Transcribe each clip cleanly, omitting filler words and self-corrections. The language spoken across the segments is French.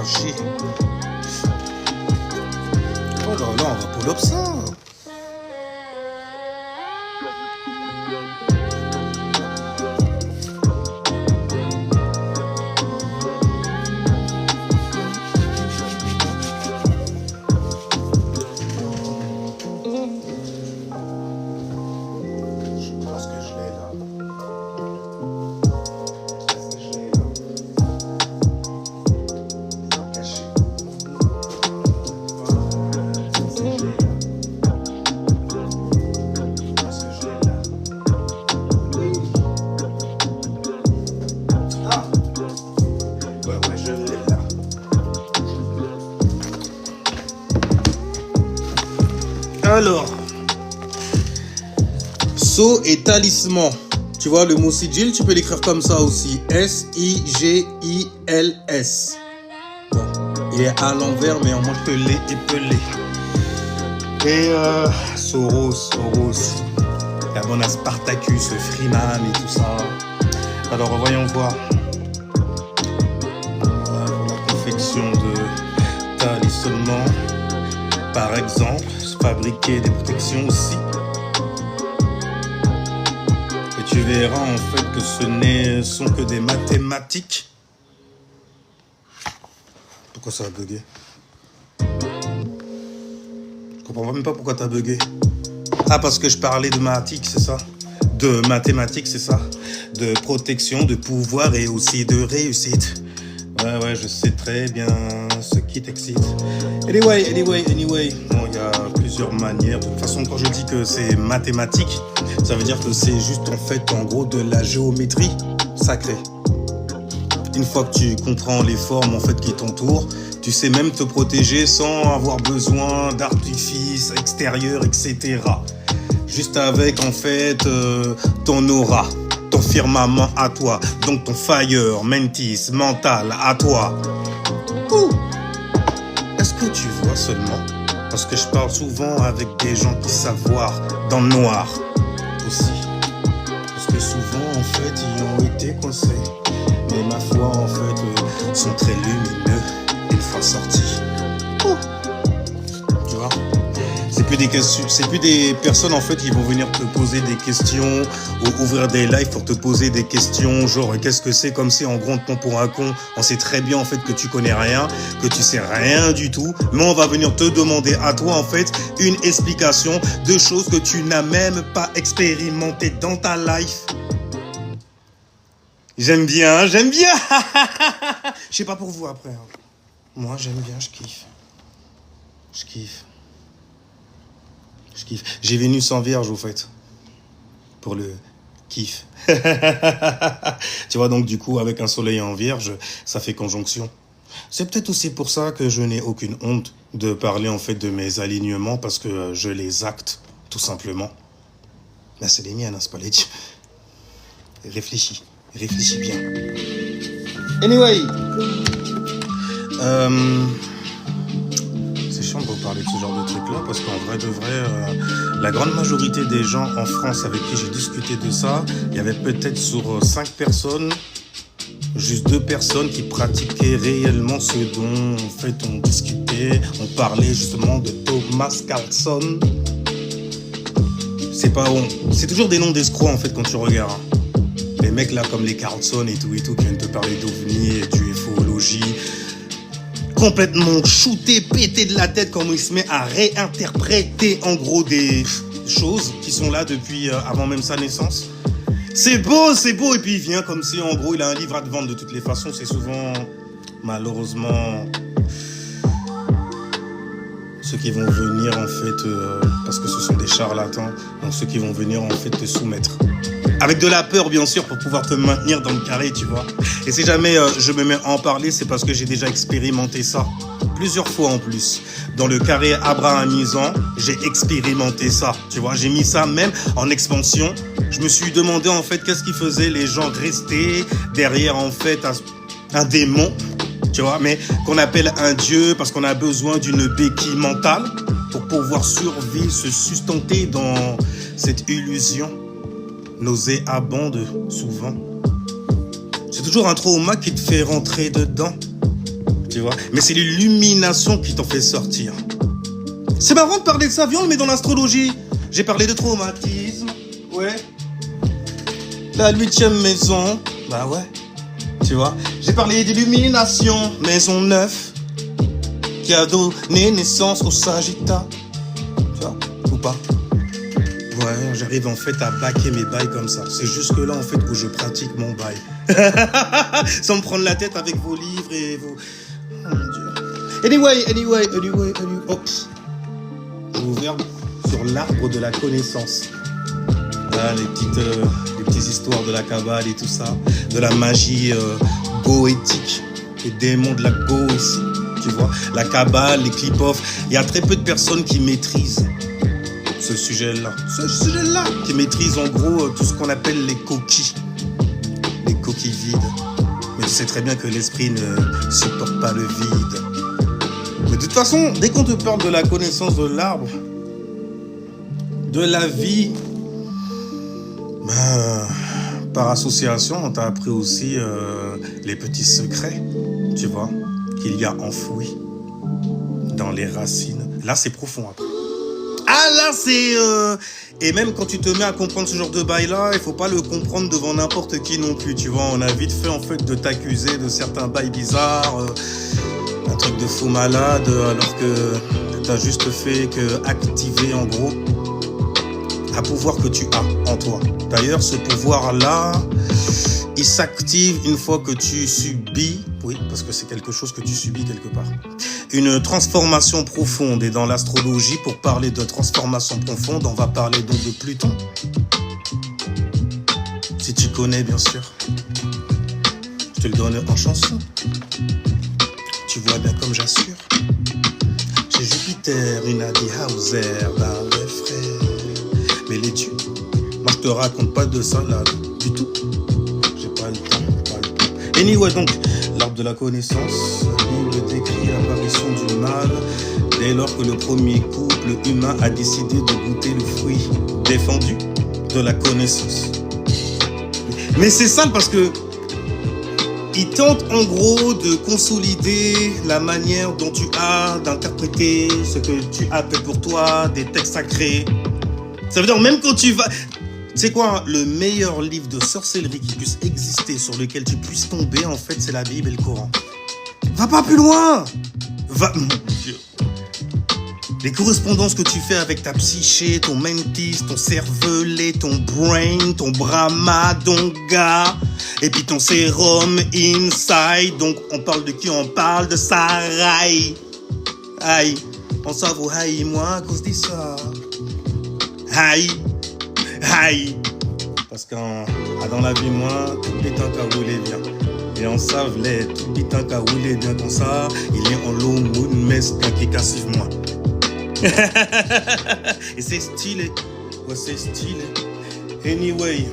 chier. Oh là là, on va pull up ça. Alors, sceau et talisman. Tu vois, le mot sigil, tu peux l'écrire comme ça aussi. S-I-G-I-L-S. Bon, il est à l'envers, mais en moins pelé et pelé. Et Soros. La bonne Spartacus, Freeman et tout ça. Alors, voyons voir. Voilà, la confection de talisman. Par exemple, fabriquer des protections aussi. Et tu verras en fait que ce ne sont que des mathématiques. Pourquoi ça a bugué? Je comprends même pas pourquoi t'as bugué. Ah, parce que je parlais de mathématiques, c'est ça? De mathématiques, c'est ça? De protection, de pouvoir et aussi de réussite. Ouais, je sais très bien ce qui t'excite. Anyway. Bon, il y a plusieurs manières. De toute façon, quand je dis que c'est mathématique, ça veut dire que c'est juste en fait, en gros, de la géométrie sacrée. Une fois que tu comprends les formes en fait qui t'entourent, tu sais même te protéger sans avoir besoin d'artifices extérieurs, etc. Juste avec en fait ton aura. Ton firmament à toi, donc ton fire, mentis, mental à toi. Ouh. Est-ce que tu vois seulement? Parce que je parle souvent avec des gens qui savent voir dans le noir aussi. Parce que souvent en fait ils ont été coincés. Mais ma foi en fait sont très lumineux une fois sortis. Ouh. Tu vois? C'est plus des personnes en fait qui vont venir te poser des questions ou ouvrir des lives pour te poser des questions genre qu'est-ce que c'est, comme si en gros on te prend pour un con. On sait très bien en fait que tu connais rien, que tu sais rien du tout, mais on va venir te demander à toi en fait une explication de choses que tu n'as même pas expérimentées dans ta life. J'aime bien. Je sais pas pour vous après. Hein. Moi j'aime bien, je kiffe. J'ai Vénus en Vierge, au fait. Pour le kiff. Tu vois, donc du coup, avec un soleil en Vierge, ça fait conjonction. C'est peut-être aussi pour ça que je n'ai aucune honte de parler en fait de mes alignements, parce que je les acte, tout simplement. Là, c'est les miennes, hein, c'est pas les tiens. Réfléchis bien. Anyway. C'est chiant de vous parler de ce genre de truc-là, parce qu'en vrai de vrai, la grande majorité des gens en France avec qui j'ai discuté de ça, il y avait peut-être sur 5 personnes, juste 2 personnes qui pratiquaient réellement ce dont en fait on discutait. On parlait justement de Thomas Carlson. C'est toujours des noms d'escrocs en fait quand tu regardes. Les mecs là comme les Carlson et tout qui viennent te parler d'OVNI et d'UFOlogie. Complètement shooté, pété de la tête, comme il se met à réinterpréter en gros des choses qui sont là depuis avant même sa naissance. C'est beau, et puis il vient comme si en gros il a un livre à te vendre. De toutes les façons, c'est souvent malheureusement ceux qui vont venir en fait, parce que ce sont des charlatans, donc ceux qui vont venir en fait te soumettre. Avec de la peur, bien sûr, pour pouvoir te maintenir dans le carré, tu vois. Et si jamais je me mets à en parler, c'est parce que j'ai déjà expérimenté ça. Plusieurs fois en plus. Dans le carré abrahamisant, j'ai expérimenté ça. Tu vois, j'ai mis ça même en expansion. Je me suis demandé en fait qu'est-ce qui faisait les gens rester derrière en fait un démon, tu vois, mais qu'on appelle un dieu parce qu'on a besoin d'une béquille mentale pour pouvoir survivre, se sustenter dans cette illusion. Nauséabonde souvent. C'est toujours un trauma qui te fait rentrer dedans. tu vois. Mais c'est l'illumination qui t'en fait sortir. C'est marrant de parler de ça, viens on le met dans l'astrologie. J'ai parlé de traumatisme, ouais. La 8e maison, bah ouais, tu vois. J'ai parlé d'illumination, maison 9, qui a donné naissance au Sagittaire, tu vois, ou pas. Ouais, j'arrive en fait à baquer mes bails comme ça. C'est jusque là en fait où je pratique mon bail. Sans me prendre la tête avec vos livres et vos... Oh mon Dieu. Anyway. Oh. J'ai ouvert sur l'arbre de la connaissance. Là, les petites histoires de la Kabbale et tout ça. De la magie goétique. Les démons de la go ici. Tu vois, la Kabbale, les clip-off. Il y a très peu de personnes qui maîtrisent ce sujet-là, qui maîtrise en gros tout ce qu'on appelle les coquilles vides. Mais tu sais très bien que l'esprit ne supporte pas le vide. Mais de toute façon, dès qu'on te parle de la connaissance de l'arbre, de la vie, par association, on t'a appris aussi les petits secrets, tu vois, qu'il y a enfouis dans les racines. Là, c'est profond après. Ah là c'est... Et même quand tu te mets à comprendre ce genre de bail-là, il faut pas le comprendre devant n'importe qui non plus, tu vois. On a vite fait en fait de t'accuser de certains bails bizarres, un truc de fou malade, alors que t'as juste fait que activer en gros un pouvoir que tu as en toi. D'ailleurs, ce pouvoir-là, il s'active une fois que tu subis, oui, parce que c'est quelque chose que tu subis quelque part, une transformation profonde. Et dans l'astrologie, pour parler de transformation profonde, on va parler donc de Pluton. Si tu connais, bien sûr. Je te le donne en chanson. Tu vois bien comme j'assure. J'ai Jupiter, une Adi Hauser, bah ouais frère. Mais les dieux, moi je te raconte pas de ça là, du tout. J'ai pas le temps. Anyway, donc, l'arbre de la connaissance, il décrit l'apparition du mal dès lors que le premier couple humain a décidé de goûter le fruit défendu de la connaissance. Mais c'est sale parce que il tente en gros de consolider la manière dont tu as d'interpréter ce que tu appelles pour toi des textes sacrés. Ça veut dire même quand tu vas... C'est quoi, le meilleur livre de sorcellerie qui puisse exister, sur lequel tu puisses tomber, en fait, c'est la Bible et le Coran. Va pas plus loin. Mon Dieu. Les correspondances que tu fais avec ta psyché, ton mentis, ton cervelet, ton brain, ton brahma, ton gars, et puis ton sérum inside. Donc, on parle de qui? On parle de Sarai. Aïe. On s'avoue, aïe, moi, à cause de ça. Aïe. Aïe. Parce que dans la vie, moi, tout bétain qu'à rouler bien. Et on savait, tout bétain qu'à rouler bien comme ça, il est en l'eau, moune, mesquin qui cassive moi. Et c'est stylé. Ouais, c'est stylé. Anyway.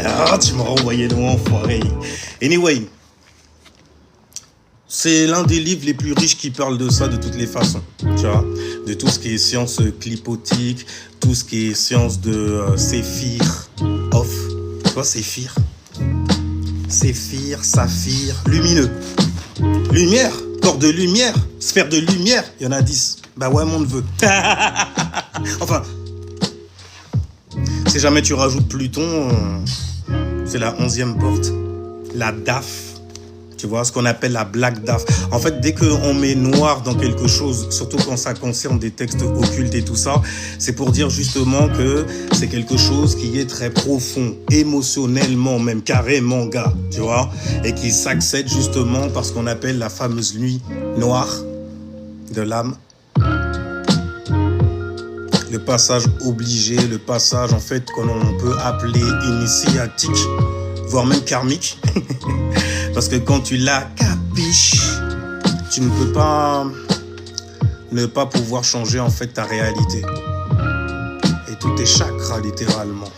Ah, tu m'as renvoyé loin, enfoiré. Anyway. C'est l'un des livres les plus riches qui parle de ça de toutes les façons, tu vois, de tout ce qui est science clipotique, tout ce qui est science de séphir, off, tu vois, séphir, saphir, lumineux, lumière, corps de lumière, sphère de lumière, il y en a 10, bah ouais mon neveu, enfin, si jamais tu rajoutes Pluton, c'est la 11e porte, la DAF. Tu vois, ce qu'on appelle la Black Daft. En fait, dès qu'on met noir dans quelque chose, surtout quand ça concerne des textes occultes et tout ça, c'est pour dire justement que c'est quelque chose qui est très profond, émotionnellement, même carrément, gars, tu vois, et qui s'accède justement par ce qu'on appelle la fameuse nuit noire de l'âme. Le passage obligé, le passage, en fait, qu'on peut appeler initiatique, voire même karmique. Parce que quand tu l'as capiche, tu ne peux pas ne pas pouvoir changer en fait ta réalité. Et tous tes chakras littéralement,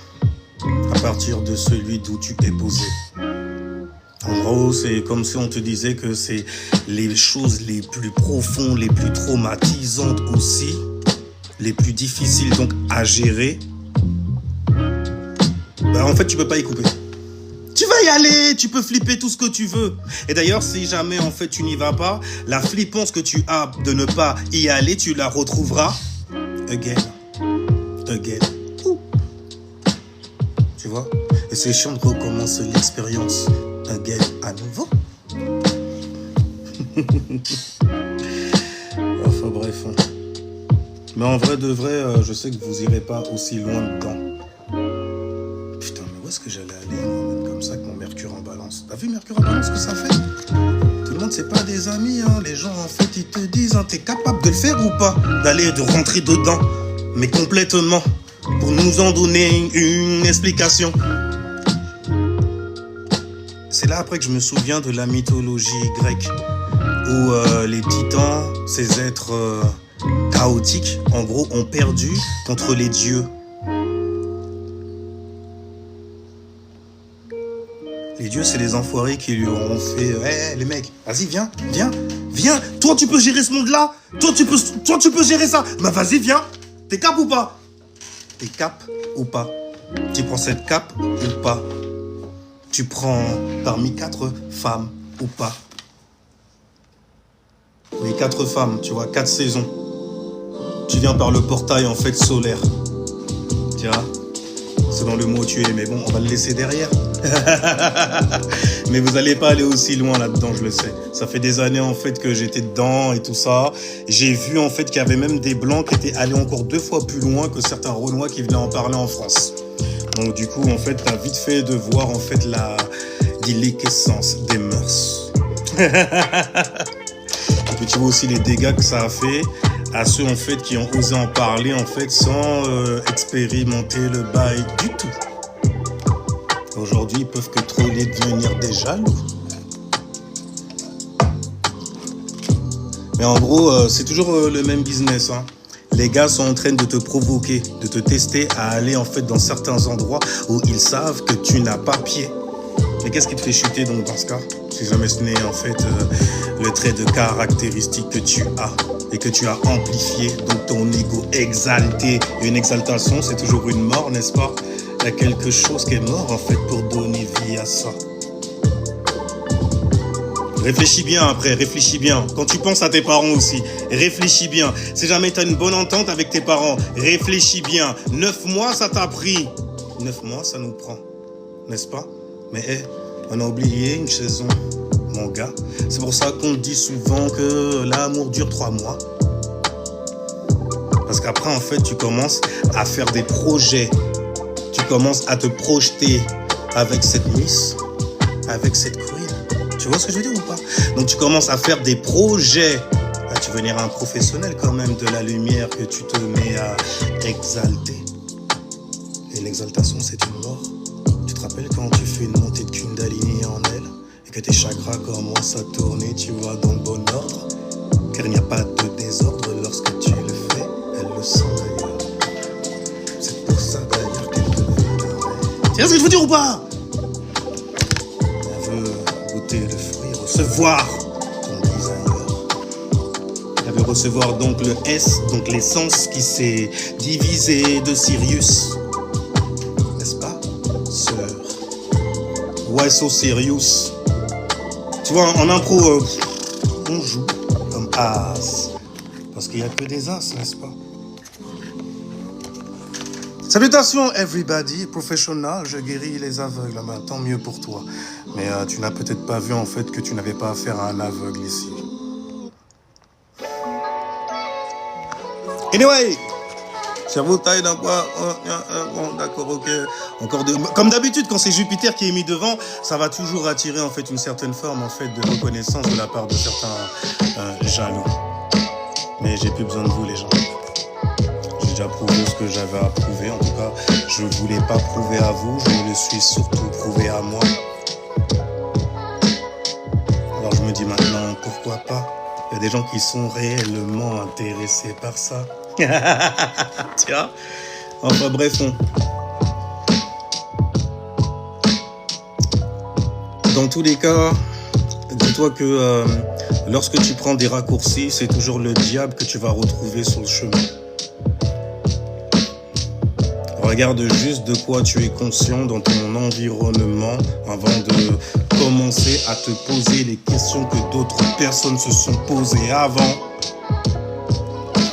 à partir de celui d'où tu es posé. En gros, c'est comme si on te disait que c'est les choses les plus profondes, les plus traumatisantes aussi, les plus difficiles donc à gérer. Ben, en fait, tu peux pas y couper. y aller, tu peux flipper tout ce que tu veux. Et d'ailleurs, si jamais en fait tu n'y vas pas, la flippance que tu as de ne pas y aller, tu la retrouveras again. Ouh. Tu vois? Et c'est chiant de recommencer l'expérience again à nouveau. Enfin bref. Mais en vrai de vrai, je sais que vous irez pas aussi loin dedans. Putain, mais où est-ce que j'allais aller moi, comme ça avec mon Mercure en balance? T'as vu Mercure en balance ce que ça fait? Tout le monde c'est pas des amis, hein. Les gens en fait ils te disent, hein, t'es capable de le faire ou pas? De rentrer dedans, mais complètement, pour nous en donner une explication. C'est là après que je me souviens de la mythologie grecque, où les titans, ces êtres chaotiques, en gros, ont perdu contre les dieux. Les dieux, c'est les enfoirés qui lui auront fait hey, les mecs, vas-y, viens. Toi, tu peux gérer ce monde-là. Toi, tu peux gérer ça. Bah, vas-y, viens. T'es cap ou pas? T'es cap ou pas? Tu prends cette cape ou pas? Tu prends parmi 4 femmes ou pas? Les 4 femmes, tu vois, 4 saisons. Tu viens par le portail en fait solaire. Tiens, c'est dans le mot tu es, mais bon, on va le laisser derrière. Mais vous n'allez pas aller aussi loin là-dedans, je le sais. Ça fait des années en fait que j'étais dedans et tout ça. J'ai vu en fait qu'il y avait même des blancs qui étaient allés encore 2 fois plus loin que certains Renois qui venaient en parler en France. Donc du coup, en fait, t'as vite fait de voir en fait la déliquescence des mœurs. Et puis tu vois aussi les dégâts que ça a fait à ceux en fait qui ont osé en parler en fait sans expérimenter le bail du tout. Aujourd'hui, ils peuvent que troller, devenir des jaloux. Mais en gros, c'est toujours le même business, hein. Les gars sont en train de te provoquer, de te tester à aller en fait dans certains endroits où ils savent que tu n'as pas pied. Mais qu'est-ce qui te fait chuter donc dans ce cas? Si jamais ce n'est en fait le trait de caractéristique que tu as et que tu as amplifié, donc ton ego exalté. Et une exaltation, c'est toujours une mort, n'est-ce pas? Il y a quelque chose qui est mort en fait pour donner vie à ça. Réfléchis bien après, réfléchis bien. Quand tu penses à tes parents aussi, réfléchis bien. Si jamais tu as une bonne entente avec tes parents, réfléchis bien. 9 mois, ça t'a pris. 9 mois, ça nous prend. N'est-ce pas? Mais on a oublié une saison, mon gars. C'est pour ça qu'on dit souvent que l'amour dure 3 mois. Parce qu'après, en fait, tu commences à faire des projets. Tu commences à te projeter avec cette miss, avec cette queen. Tu vois ce que je veux dire ou pas? Donc tu commences à faire des projets. Ah, tu veux devenir un professionnel quand même de la lumière que tu te mets à exalter. Et l'exaltation, c'est une mort. Tu te rappelles quand tu fais une montée de Kundalini en elle et que tes chakras commencent à tourner, tu vas dans le bon ordre? Car il n'y a pas de désordre lorsque tu le fais. Elle le sent d'ailleurs. C'est pour ça d'ailleurs qu'elle te veut. Tu vois ce que je veux dire ou pas? Elle veut goûter le fruit, recevoir ton designer. Elle veut recevoir donc le S, donc l'essence qui s'est divisée de Sirius. N'est-ce pas, sœur? Why so serious? Tu vois, en impro, on joue comme as. Parce qu'il n'y a que des as, n'est-ce pas? Salutations everybody, professionnel, je guéris les aveugles, ben, tant mieux pour toi. Mais tu n'as peut-être pas vu en fait que tu n'avais pas affaire à un aveugle ici. Anyway, cerveau taille d'un quoi? Bon, d'accord, ok. Encore de... Comme d'habitude, quand c'est Jupiter qui est mis devant, ça va toujours attirer en fait une certaine forme en fait de reconnaissance de la part de certains jaloux. Mais j'ai plus besoin de vous les gens. J'ai déjà prouvé ce que j'avais à prouver. En tout cas, je ne voulais pas prouver à vous, je me le suis surtout prouvé à moi. Alors je me dis maintenant, pourquoi pas? Il y a des gens qui sont réellement intéressés par ça. Tiens, enfin bref, dans tous les cas, dis-toi que lorsque tu prends des raccourcis, c'est toujours le diable que tu vas retrouver sur le chemin. Regarde juste de quoi tu es conscient dans ton environnement avant de commencer à te poser les questions que d'autres personnes se sont posées avant.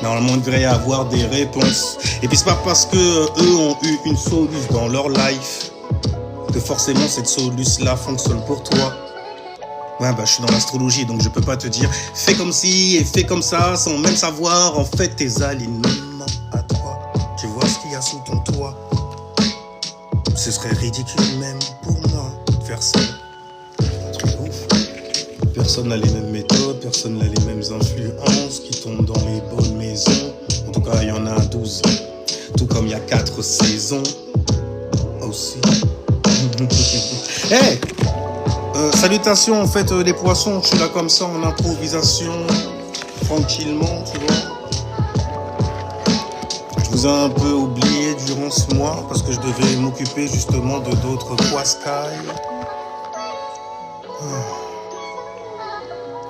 Normalement, il devrait y avoir des réponses. Et puis c'est pas parce que eux ont eu une soluce dans leur life que forcément cette soluce-là fonctionne pour toi. Ouais, je suis dans l'astrologie, donc je peux pas te dire fais comme ci et fais comme ça sans même savoir en fait tes alignements à toi. Tu vois ce qu'il y a sous ton toit. Ce serait ridicule même pour moi de faire ça. Un truc ouf. Personne n'a les mêmes méthodes, personne n'a les mêmes influences qui tombent dans les bonnes maisons. En tout cas, il y en a 12. Tout comme il y a 4 saisons aussi. Hey! Salutations en fait les poissons, je suis là comme ça en improvisation, tranquillement, tu vois. Je vous ai un peu oublié durant ce mois parce que je devais m'occuper justement de d'autres poiscailles.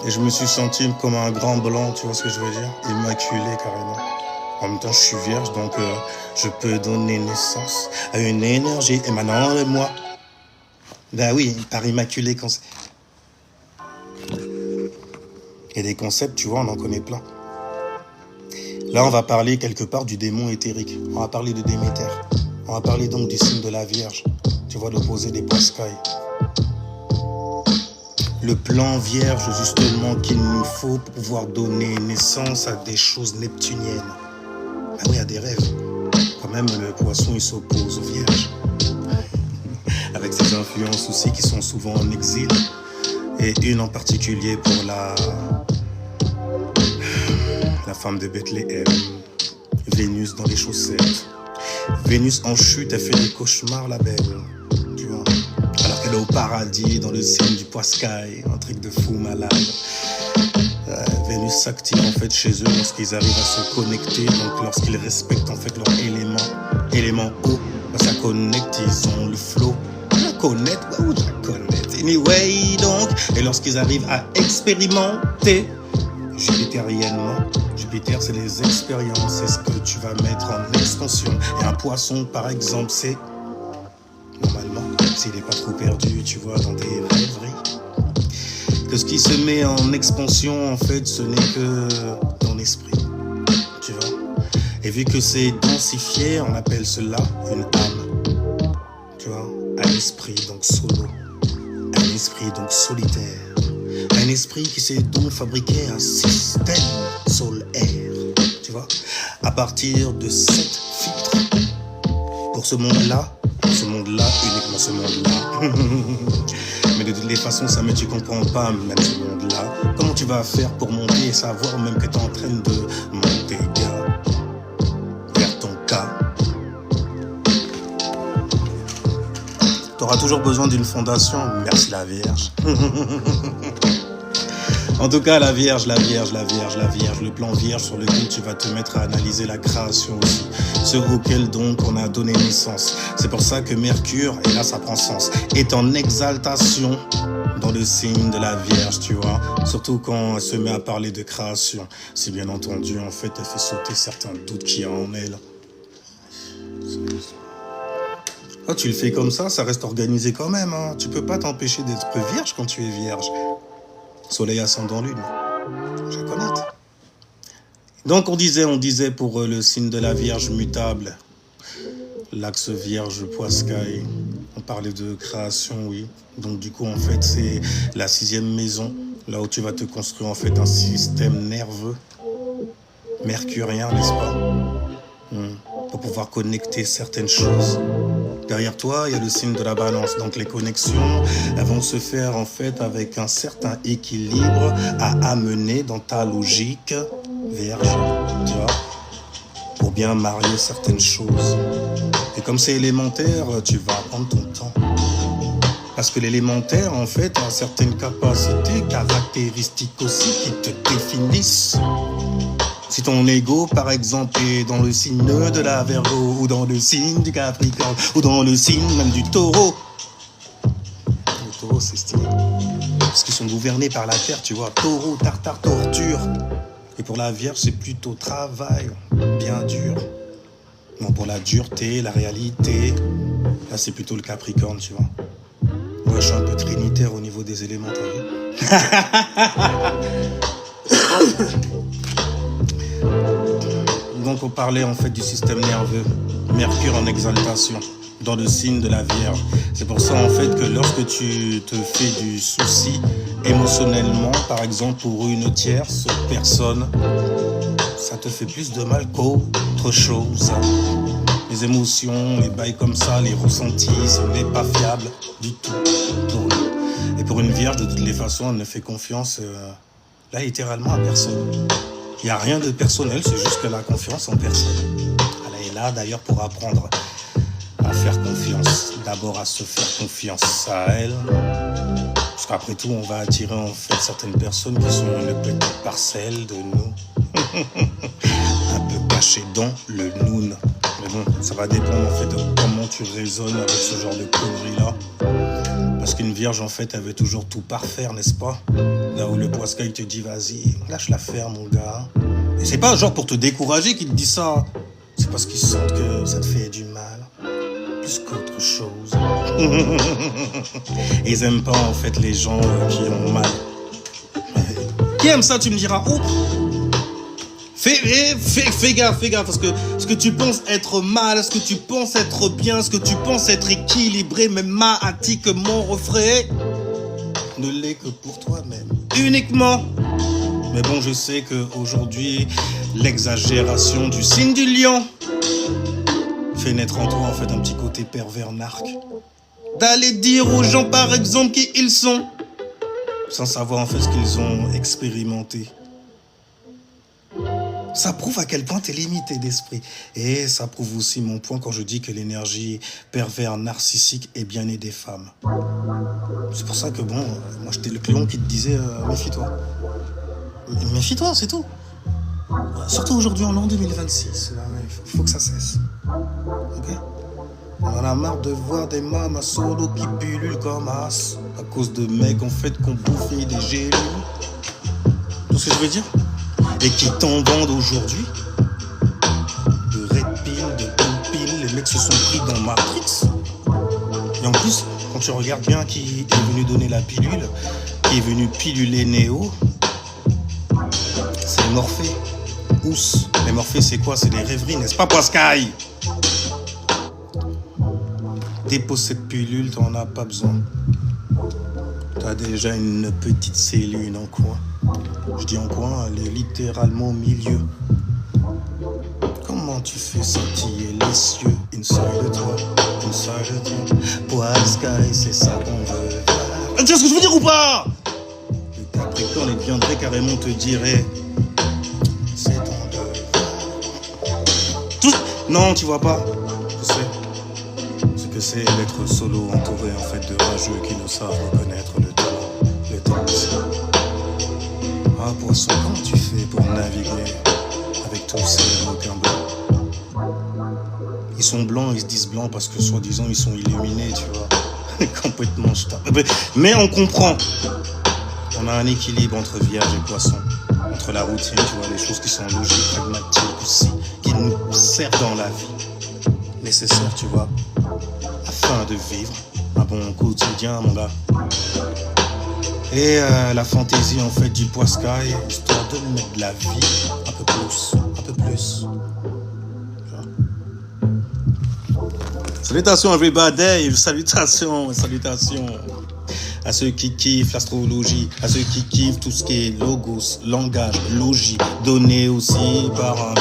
Et je me suis senti comme un grand blanc, tu vois ce que je veux dire? Immaculé carrément. En même temps je suis vierge donc je peux donner naissance à une énergie émanant de moi. Ben oui, par immaculé concept. Et des concepts, tu vois, on en connaît plein. Là, on va parler quelque part du démon éthérique. On va parler de Déméter. On va parler donc du signe de la Vierge. Tu vois, l'opposé des poiscailles. Le plan vierge, justement, qu'il nous faut pour pouvoir donner naissance à des choses neptuniennes. Ben oui, à des rêves. Quand même, le poisson, il s'oppose aux vierges. Avec ses influences aussi qui sont souvent en exil, et une en particulier pour la femme de Bethléem, Vénus dans les chaussettes. Vénus en chute, elle fait des cauchemars, la belle, tu vois, alors qu'elle est au paradis dans le signe du poiscaille, un truc de fou malade. Vénus s'active en fait chez eux lorsqu'ils arrivent à se connecter, donc lorsqu'ils respectent en fait leur élément eau, ça connecte, ils ont le flow. Connaître, ou la connaître. Anyway, donc, et lorsqu'ils arrivent à expérimenter jupitériennement, Jupiter, c'est les expériences, c'est ce que tu vas mettre en expansion. Et un poisson, par exemple, c'est, normalement, s'il n'est pas trop perdu, tu vois, dans des rêveries, que ce qui se met en expansion, en fait, ce n'est que ton esprit, tu vois. Et vu que c'est densifié, on appelle cela une âme, tu vois. Un esprit donc solo, un esprit donc solitaire, un esprit qui sait donc fabriquer un système solaire, tu vois, à partir de 7 filtres pour ce monde-là, uniquement ce monde-là. Mais de toutes les façons, ça, mais tu comprends pas même ce monde-là. Comment tu vas faire pour monter et savoir même que tu es en train de monter, gars, vers ton cas? Tu auras toujours besoin d'une fondation. Merci la Vierge. En tout cas, la Vierge, le plan Vierge sur lequel tu vas te mettre à analyser la création aussi, ce auquel donc on a donné naissance. C'est pour ça que Mercure, et là ça prend sens, est en exaltation dans le signe de la Vierge, tu vois. Surtout quand elle se met à parler de création. Si bien entendu, en fait, elle fait sauter certains doutes qu'il y a en elle. Ah, tu le fais comme ça reste organisé quand même. Hein. Tu peux pas t'empêcher d'être vierge quand tu es vierge. Soleil ascendant lune. Je connais. Donc on disait pour le signe de la Vierge mutable, l'axe Vierge Poiscaille, on parlait de création, oui. Donc du coup en fait c'est la 6e maison, là où tu vas te construire en fait un système nerveux mercurien, n'est-ce pas? Pour pouvoir connecter certaines choses. Derrière toi, il y a le signe de la balance. Donc les connexions, elles vont se faire en fait avec un certain équilibre à amener dans ta logique vierge, tu vois, pour bien marier certaines choses. Et comme c'est élémentaire, tu vas prendre ton temps. Parce que l'élémentaire, en fait, a certaines capacités, caractéristiques aussi qui te définissent. Si ton ego, par exemple, est dans le signe de la Verseau, ou dans le signe du Capricorne, ou dans le signe même du Taureau. Le Taureau, c'est stylé. Parce qu'ils sont gouvernés par la terre, tu vois. Taureau, tartare, torture. Et pour la Vierge, c'est plutôt travail, bien dur. Non, pour la dureté, la réalité. Là, c'est plutôt le Capricorne, tu vois. Moi, je suis un peu trinitaire au niveau des éléments, t'as vu. Donc, on parlait en fait du système nerveux. Mercure en exaltation, dans le signe de la Vierge. C'est pour ça en fait que lorsque tu te fais du souci émotionnellement, par exemple pour une tierce personne, ça te fait plus de mal qu'autre chose. Les émotions, les bails comme ça, les ressentis, ce n'est pas fiable du tout pour nous. Et pour une Vierge, de toutes les façons, elle ne fait confiance là littéralement à personne. Il n'y a rien de personnel, c'est juste qu'elle a confiance en personne. Elle est là d'ailleurs pour apprendre à faire confiance. D'abord à se faire confiance à elle. Parce qu'après tout, on va attirer en fait certaines personnes qui sont une petite parcelle de nous. Un peu cachées dans le noun. Mais bon, ça va dépendre en fait de comment tu raisonnes avec ce genre de conneries-là. Parce qu'une vierge, en fait, elle veut toujours tout parfaire, n'est-ce pas? Là où le poiscaille te dit, vas-y, lâche l'affaire, mon gars. Et c'est pas genre pour te décourager qu'il te dit ça. C'est parce qu'ils sentent que ça te fait du mal. Plus qu'autre chose. Et ils aiment pas, en fait, les gens qui ont mal. Qui aime ça, tu me diras, oh, fais gaffe, parce que ce que tu penses être mal, ce que tu penses être bien, ce que tu penses être équilibré, même mathématiquement refrait, ne l'est que pour toi-même. Uniquement. Mais bon, je sais qu'aujourd'hui, l'exagération du signe du lion fait naître en toi, en fait, un petit côté pervers narc. D'aller dire aux gens, par exemple, qui ils sont, sans savoir, en fait, ce qu'ils ont expérimenté. Ça prouve à quel point tu es limité d'esprit. Et ça prouve aussi mon point quand je dis que l'énergie pervers narcissique est bien née des femmes. C'est pour ça que bon, moi j'étais le clon qui te disait méfie-toi. Méfie-toi, c'est tout. Surtout aujourd'hui en l'an 2026. Il faut que ça cesse. Ok? On en a marre de voir des mamas solo qui pullulent comme as à cause de mecs en fait qui ont bouffé des gélules. Tu vois ce que je veux dire? Et qui t'en vendent aujourd'hui de red pill, de blue pill. Les mecs se sont pris dans Matrix. Et en plus, quand tu regardes bien qui est venu donner la pilule, qui est venu piluler Néo, c'est Morphée. Ous. Les Morphées, c'est quoi? C'est des rêveries, n'est-ce pas, Pascal? Dépose cette pilule, t'en as pas besoin. T'as déjà une petite cellule en coin. Je dis en coin, elle est littéralement au milieu. Comment tu fais scintiller les cieux inside de toi, inside de toi? Poil sky, c'est ça qu'on veut. Tu vois ce que je veux dire ou pas? Le Capricorne, il viendrait carrément te dire, hey, c'est ton devoir. Non, tu vois pas. Je sais. Ce que c'est d'être solo, entouré en fait de rageux qui ne savent reconnaître le temps. Le temps aussi. Ah, poisson, comment tu fais pour naviguer avec tous ces requins blancs? Ils sont blancs, ils se disent blancs parce que soi-disant ils sont illuminés, tu vois. Complètement mais on comprend. On a un équilibre entre vierge et poisson. Entre la routine, tu vois, les choses qui sont logiques, pragmatiques aussi, qui nous servent dans la vie. Nécessaires, tu vois, afin de vivre un bon quotidien, mon gars. Et la fantaisie en fait du poiscaille, histoire de mettre de la vie un peu plus, un peu plus. Salutations everybody, salutations à ceux qui kiffent l'astrologie, à ceux qui kiffent tout ce qui est logos, langage, logique, donné aussi par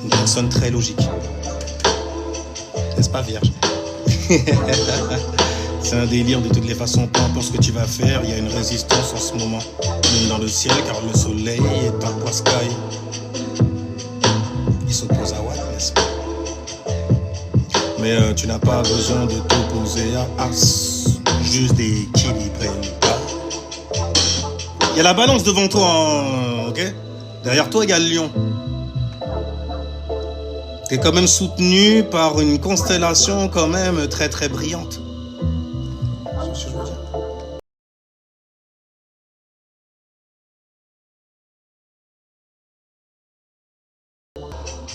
une personne très logique. N'est-ce pas, vierge? C'est un délire de toutes les façons, peu importe ce que tu vas faire, il y a une résistance en ce moment. Même dans le ciel, car le soleil est un poiscaille. Il s'oppose à Watt, n'est-ce pas? Mais tu n'as pas besoin de t'opposer à As, juste d'équilibrer le pas. Il y a la balance devant toi, hein, ok? Derrière toi, il y a le lion. T'es quand même soutenu par une constellation quand même très très brillante.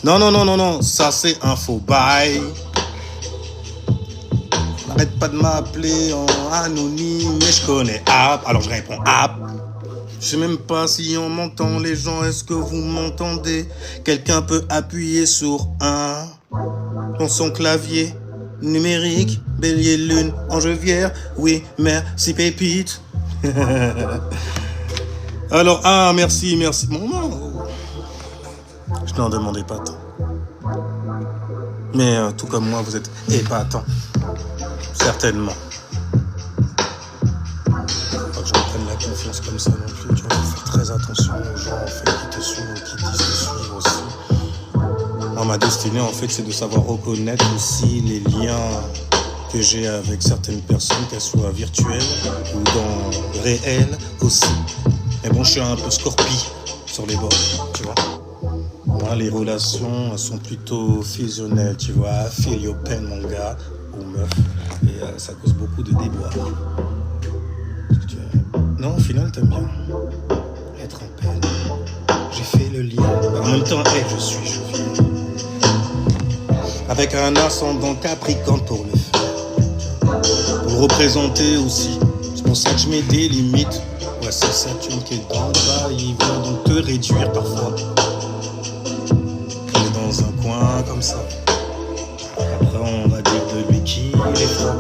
Non, non, non, non, non, ça c'est un faux bail. N'arrête pas de m'appeler en anonyme, mais je connais app. Alors je réponds app. Je sais même pas si on m'entend, les gens, est-ce que vous m'entendez? Quelqu'un peut appuyer sur 1 dans son clavier numérique, bélier, lune, engevière. Oui, merci, pépite. Alors, ah, merci, merci. Bon, non, je n'en demandais pas tant. Mais tout comme moi, vous êtes épatant. Certainement. Faut que je reprenne la confiance comme ça non plus. Tu vois, faut faire très attention aux gens en fait, qui te suivent ou qui disent te suivre aussi. Moi, ma destinée, en fait, c'est de savoir reconnaître aussi les liens que j'ai avec certaines personnes, qu'elles soient virtuelles ou dans réel aussi. Mais bon, je suis un peu scorpi sur les bords, tu vois. Moi, les relations sont plutôt fusionnelles, tu vois. Feel your pain, mon gars, ou meuf. Et ça cause beaucoup de déboires. Non, au final, t'aimes bien être en peine. J'ai fait le lien. En même temps, hey, je suis. Avec un ascendant capricorne pour le faire. Pour le représenter aussi. C'est pour ça que je mets des limites. Ouais, c'est Saturne qui est dans le bas. Il vient donc te réduire parfois. On est dans un coin comme ça. Après, on va dire de lui qu'il est fort.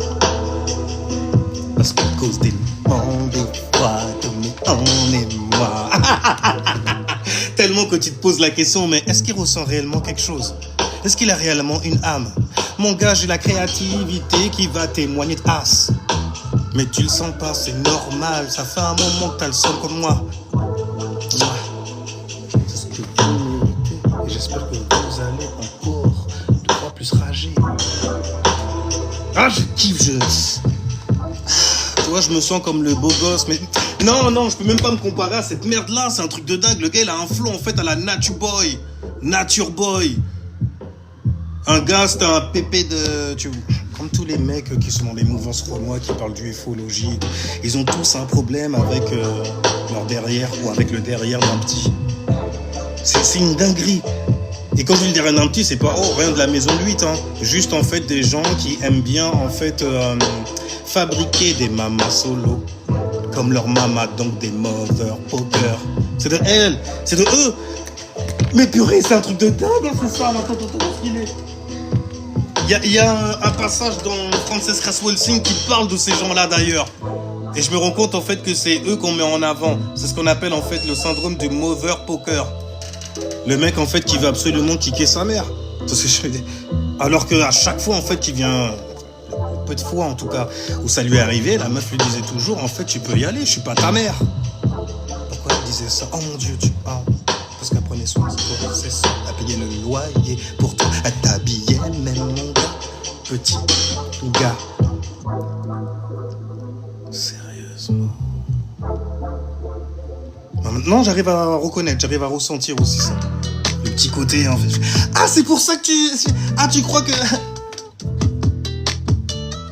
Parce qu'il cause des moments de fois mais on est moi. Tellement que tu te poses la question, mais est-ce qu'il ressent réellement quelque chose? Est-ce qu'il a réellement une âme? Mon gars, j'ai la créativité qui va témoigner de as. Mais tu le sens pas, c'est normal. Ça fait un moment que t'as le son comme moi. C'est ce que vous méritez. Et j'espère que vous allez encore 2 fois plus rager. Ah, je kiffe, tu vois, je me sens comme le beau gosse, mais non, je peux même pas me comparer à cette merde-là, c'est un truc de dingue. Le gars, il a un flow, en fait, à la Nature Boy. Nature Boy. Un gars, c'était un pépé de... Comme tous les mecs qui sont dans les mouvances renois, qui parlent d'ufologie, ils ont tous un problème avec leur derrière, ou avec le derrière d'un petit. C'est une dinguerie. Et quand je dis le derrière d'un petit, c'est pas rien de la maison de 8, hein. Juste, en fait, des gens qui aiment bien, en fait... fabriquer des mamas solo comme leur maman, donc des mother poker. C'est de elles, c'est de eux. Mais purée, c'est un truc de dingue, c'est ça. Attends, ce qu'il est. Il y a un passage dans Frances Raswelling qui parle de ces gens-là d'ailleurs. Et je me rends compte en fait que c'est eux qu'on met en avant. C'est ce qu'on appelle en fait le syndrome du mother poker. Le mec en fait qui veut absolument kicker sa mère. Alors qu'à chaque fois en fait qu'il vient... peu de fois en tout cas où ça lui est arrivé, la meuf lui disait toujours en fait tu peux y aller, je suis pas ta mère. Pourquoi elle disait ça? Oh mon Dieu, parce qu'elle prenait soin de toi, c'est ça. Elle payait le loyer pour toi, elle t'habillait même mon gars, petit gars. Sérieusement. Maintenant j'arrive à reconnaître, j'arrive à ressentir aussi ça. Le petit côté en fait. Ah c'est pour ça que tu crois que...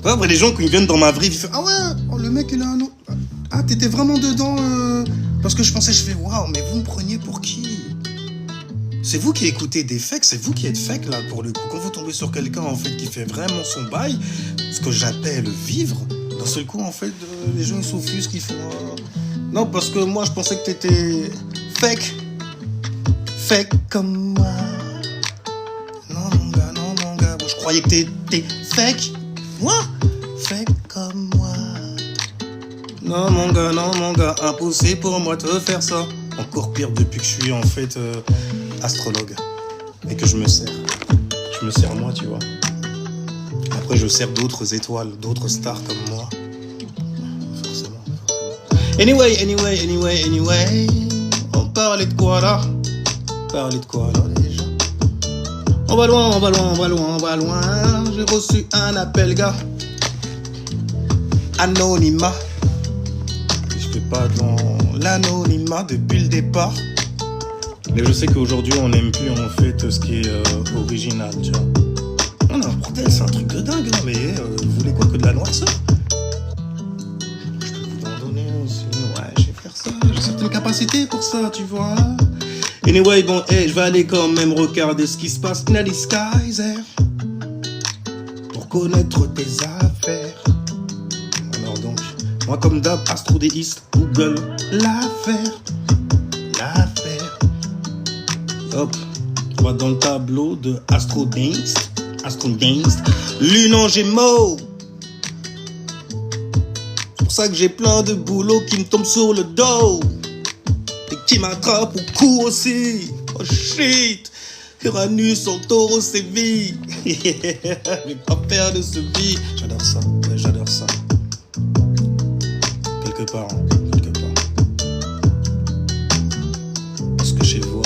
Après, les gens, quand ils viennent dans ma vraie vie, ils font ah ouais, le mec, il a un autre. Ah, t'étais vraiment dedans parce que je pensais, je fais waouh, mais vous me preniez pour qui? C'est vous qui écoutez des fakes, c'est vous qui êtes fake là pour le coup. Quand vous tombez sur quelqu'un en fait qui fait vraiment son bail, ce que j'appelle vivre, d'un seul coup en fait, les gens ils s'offusquent, qu'ils font non, parce que moi je pensais que t'étais fake comme moi. Non, mon gars, je croyais que t'étais fake. Moi, fais comme moi. Non mon gars, impossible pour moi de faire ça. Encore pire depuis que je suis en fait astrologue. Et que je me sers moi, tu vois. Après je sers d'autres étoiles, d'autres stars comme moi. Forcément. Anyway. On parlait de quoi là déjà? On va loin. J'ai reçu un appel, gars. Anonymat. Je fais pas dans l'anonymat depuis le départ. Mais je sais qu'aujourd'hui, on n'aime plus en fait ce qui est original, tu vois. Non, bordel, c'est un truc de dingue, hein, mais vous voulez quoi, que de la noirceur? Je peux vous en donner aussi. Ouais, je vais faire ça. J'ai certaines capacités pour ça, tu vois. Anyway, bon, hey, je vais aller quand même regarder ce qui se passe dans les skies, pour connaître tes affaires. Alors donc, moi comme d'hab, astrodéiste, Google, l'affaire. Hop, on va dans le tableau de astrodéiste, lune en gémeaux. C'est pour ça que j'ai plein de boulot qui me tombe sur le dos. Et qui m'attrape au cou aussi. Oh shit. Uranus en taureau séville. Mais pas faire de ce vie. J'adore ça, ouais, j'adore ça. Quelque part. Parce que chez vous,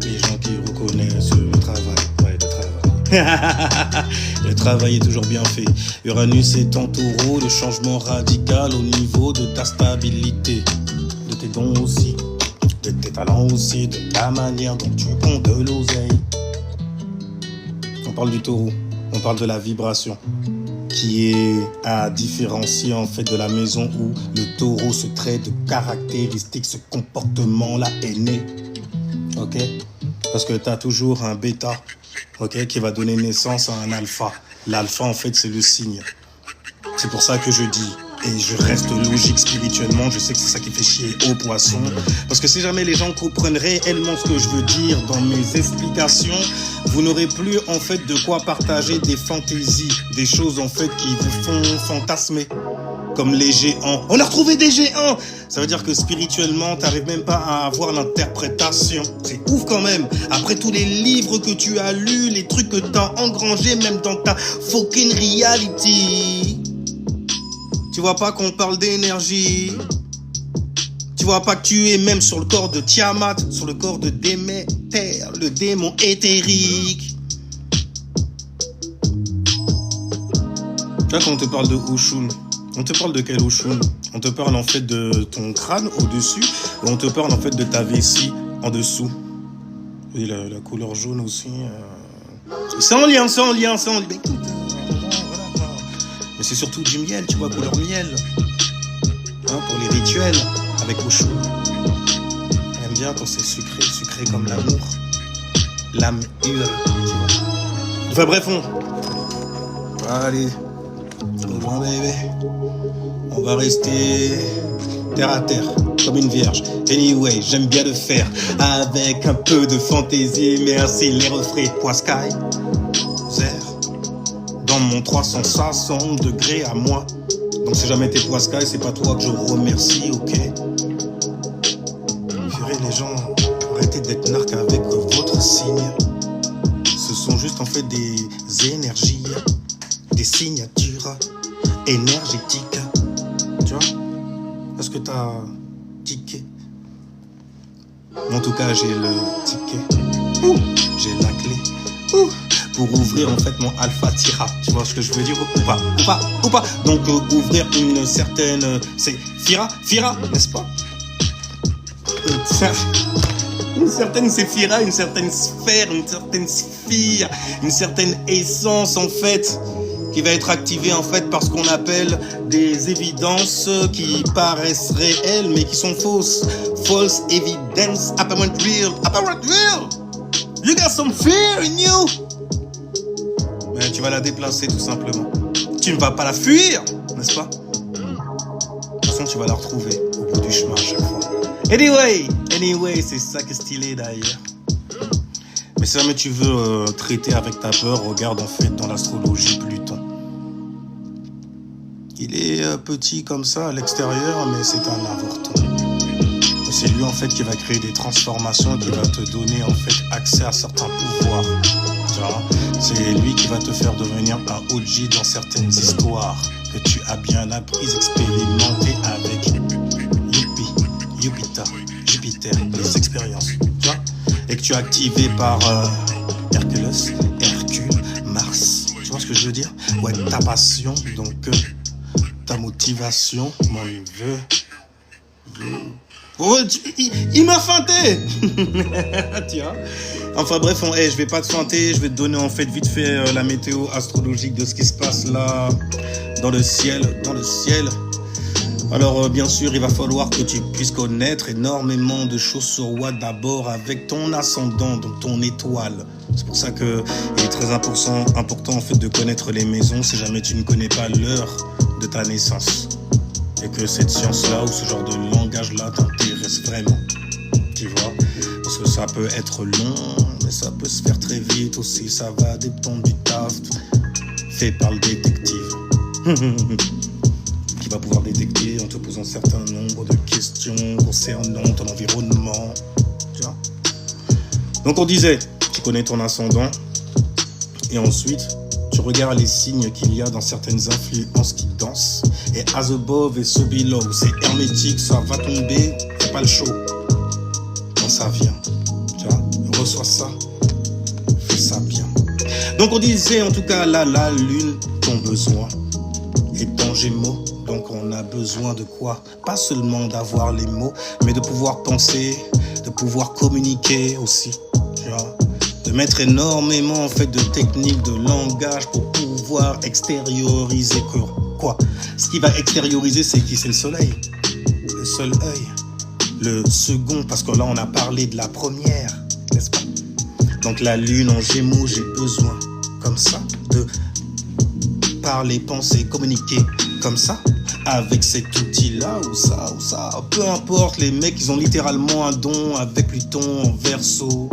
les gens qui reconnaissent le travail. Ouais, le travail. Le travail est toujours bien fait. Uranus est en taureau, le changement radical au niveau de ta stabilité. De tes dons aussi, de tes talents aussi, de la manière dont tu comptes de l'oseille. On parle du taureau, on parle de la vibration, qui est à différencier en fait de la maison où le taureau, ce trait de caractéristique, ce comportement-là est né. Ok? Parce que tu as toujours un bêta, ok, qui va donner naissance à un alpha. L'alpha, en fait, c'est le signe. C'est pour ça que je dis, et je reste logique spirituellement, je sais que c'est ça qui fait chier aux poissons. Parce que si jamais les gens comprennent réellement ce que je veux dire dans mes explications, vous n'aurez plus en fait de quoi partager des fantaisies, des choses en fait qui vous font fantasmer. Comme les géants. On a retrouvé des géants! Ça veut dire que spirituellement, t'arrives même pas à avoir l'interprétation. C'est ouf quand même. Après tous les livres que tu as lus, les trucs que t'as engrangés, même dans ta fucking reality. Tu vois pas qu'on parle d'énergie? Tu vois pas que tu es même sur le corps de Tiamat, sur le corps de Déméter, le démon éthérique. Là, quand on te parle de Oshun, on te parle de quel Oshun? On te parle en fait de ton crâne au-dessus, ou on te parle en fait de ta vessie en dessous? Oui, la couleur jaune aussi. C'est en lien. Mais écoute, mais c'est surtout du miel, tu vois, couleur miel. Hein, pour les rituels, avec Oshun. J'aime bien quand c'est sucré comme l'amour. L'âme hurle, tu vois. Enfin bref, allez. Bon bébé, on va rester terre à terre, comme une vierge. Anyway, j'aime bien le faire avec un peu de fantaisie. Merci les refrains. Poiscaille, Zer, dans mon 360 degrés à moi. Donc si jamais t'es Poiscaille, c'est pas toi que je remercie, ok? Purée, les gens, arrêtez d'être narc avec votre signe. Ce sont juste en fait des énergies, des signatures énergétique, tu vois? Est-ce que t'as ticket? En tout cas, j'ai le ticket. J'ai la clé. Pour ouvrir en fait mon Alpha Tira. Tu vois ce que je veux dire ou pas? Donc ouvrir une certaine... c'est Fira, n'est-ce pas? Une certaine séphira, une certaine sphère, une certaine sphère, une certaine essence en fait, qui va être activée en fait par ce qu'on appelle des évidences qui paraissent réelles mais qui sont fausses. False evidence, apparent real. You got some fear in you. Mais tu vas la déplacer tout simplement. Tu ne vas pas la fuir, n'est-ce pas? De toute façon, tu vas la retrouver au bout du chemin à chaque fois. Anyway, c'est ça qui est stylé d'ailleurs. Mais si jamais tu veux traiter avec ta peur, regarde en fait dans l'astrologie Pluton. Il est petit comme ça à l'extérieur, mais c'est un avorton. Et c'est lui en fait qui va créer des transformations et qui va te donner en fait accès à certains pouvoirs. Tu vois, c'est lui qui va te faire devenir un OG dans certaines histoires que tu as bien apprises, expérimentées avec Jupiter, les expériences. Tu vois, et que tu as activé par Hercule, Mars. Tu vois ce que je veux dire? Ouais, ta passion, donc ta motivation, mon neveu. Oh, il m'a feinté. Tu vois? Enfin bref, je vais pas te feinter, je vais te donner en fait vite fait la météo astrologique de ce qui se passe là dans le ciel. Alors bien sûr, il va falloir que tu puisses connaître énormément de choses sur Watt, d'abord avec ton ascendant, donc ton étoile. C'est pour ça que il est très important en fait de connaître les maisons si jamais tu ne connais pas l'heure de ta naissance. Et que cette science-là ou ce genre de langage-là t'intéresse vraiment. Tu vois, parce que ça peut être long, mais ça peut se faire très vite aussi. Ça va dépendre du taf fait par le détective. Qui va pouvoir détecter en te posant un certain nombre de questions concernant ton environnement. Tu vois. Donc on disait, tu connais ton ascendant, et ensuite tu regardes les signes qu'il y a dans certaines influences qui dansent. Et as above et so below, c'est hermétique, ça va tomber, c'est pas le show. Quand ça vient, tu vois, reçois ça, fais ça bien. Donc on disait en tout cas là, la lune, ton besoin est en Gémeaux. Donc on a besoin de quoi? Pas seulement d'avoir les mots, mais de pouvoir penser, de pouvoir communiquer aussi, tu vois. De mettre énormément en fait de techniques, de langage pour pouvoir extérioriser quoi? Ce qui va extérioriser, c'est qui? C'est le soleil, le seul œil, le second, parce que là on a parlé de la première, n'est-ce pas? Donc la lune en Gémeaux, j'ai besoin comme ça de parler, penser, communiquer comme ça, avec cet outil-là ou ça, peu importe. Les mecs, ils ont littéralement un don avec Pluton en Verseau.